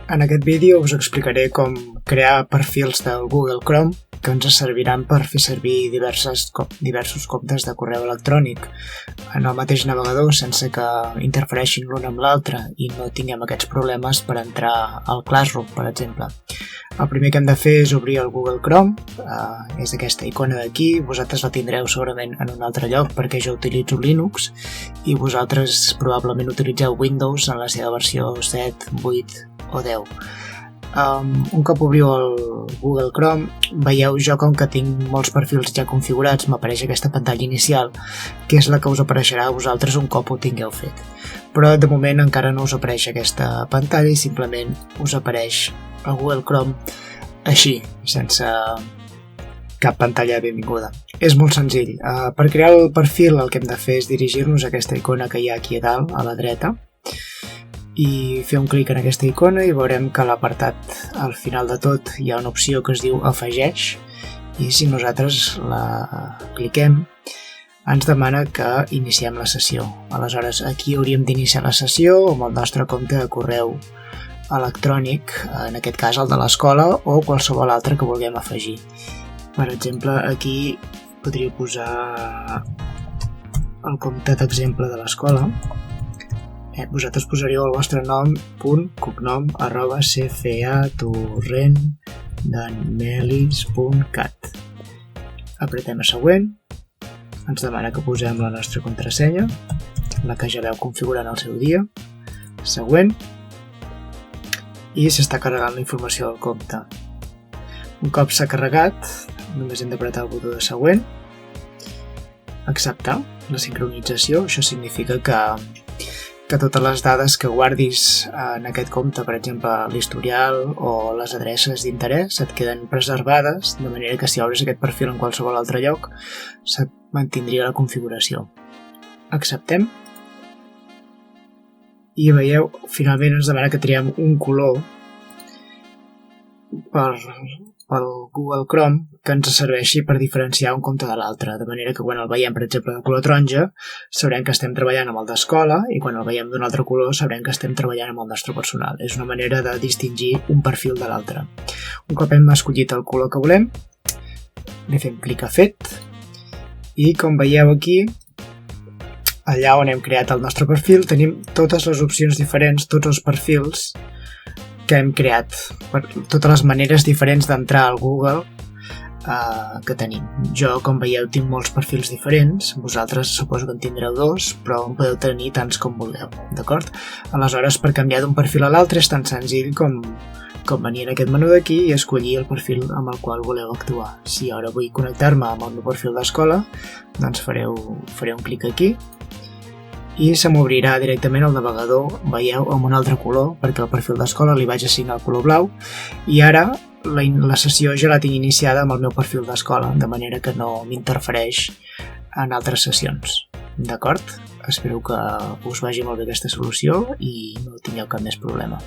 En aquest vídeo us explicaré com crear perfils del Google Chrome que ens serviran per fer servir diversos comptes de correu electrònic en el mateix navegador sense que interfereixin l'un amb l'altre i no tinguem aquests problemes per entrar al Classroom, per exemple. El primer que hem de fer és obrir el Google Chrome, és aquesta icona d'aquí, vosaltres la tindreu segurament en un altre lloc perquè jo utilitzo Linux i vosaltres probablement utilitzeu Windows en la seva versió 7, 8 o 10. Un cop obriu el Google Chrome, veieu jo com que tinc molts perfils ja configurats, m'apareix aquesta pantalla inicial, que és la que us apareixerà a vosaltres un cop ho tingueu fet. Però de moment encara no us apareix aquesta pantalla i simplement us apareix el Google Chrome així, sense cap pantalla de benvinguda. És molt senzill. Per crear el perfil el que hem de fer és dirigir-nos a aquesta icona que hi ha aquí a dalt, a la dreta, i fer un clic en aquesta icona i veurem que a l'apartat al final de tot hi ha una opció que es diu Afegeix, i si nosaltres la cliquem ens demana que iniciem la sessió. Aleshores aquí hauríem d'iniciar la sessió amb el nostre compte de correu electrònic, en aquest cas el de l'escola o qualsevol altre que vulguem afegir. Per exemple, aquí podria posar el compte d'exemple de l'escola. Vosaltres posaríeu el vostre nom, cognom, cfatorrent.melis.cat. Apretem a següent, ens demana que posem la nostra contrasenya, la que ja veu configurar en el seu dia, següent, i s'està carregant la informació del compte. Un cop s'ha carregat, només hem d'apretar el botó de següent, acceptar la sincronització. Això significa que totes les dades que guardis en aquest compte, per exemple l'historial o les adreces d'interès, et queden preservades, de manera que si obres aquest perfil en qualsevol altre lloc se't mantindria la configuració. Acceptem. I veieu, finalment ens demana que triem un color pel Google Chrome que ens serveixi per diferenciar un compte de l'altre, de manera que quan el veiem, per exemple, de color taronja, sabrem que estem treballant amb el d'escola i quan el veiem d'un altre color sabrem que estem treballant amb el nostre personal. És una manera de distingir un perfil de l'altre. Un cop hem escollit el color que volem, li fem clic a Fet i com veieu aquí, allà on hem creat el nostre perfil, tenim totes les opcions diferents, tots els perfils que hem creat, per totes les maneres diferents d'entrar al Google que tenim. Jo, com veieu, tinc molts perfils diferents, vosaltres suposo que en tindreu dos, però en podeu tenir tants com vulgueu, d'acord? Aleshores, per canviar d'un perfil a l'altre és tan senzill com venir en aquest menú d'aquí i escollir el perfil amb el qual voleu actuar. Si ara vull connectar-me amb el meu perfil d'escola, doncs faré un clic aquí i se m'obrirà directament el navegador, veieu, amb un altre color, perquè el perfil d'escola li vaig assignar el color blau, i ara la sessió ja la tinc iniciada amb el meu perfil d'escola, de manera que no m'interfereix en altres sessions. D'acord? Espero que us vagi molt bé aquesta solució i no tingueu cap més problema.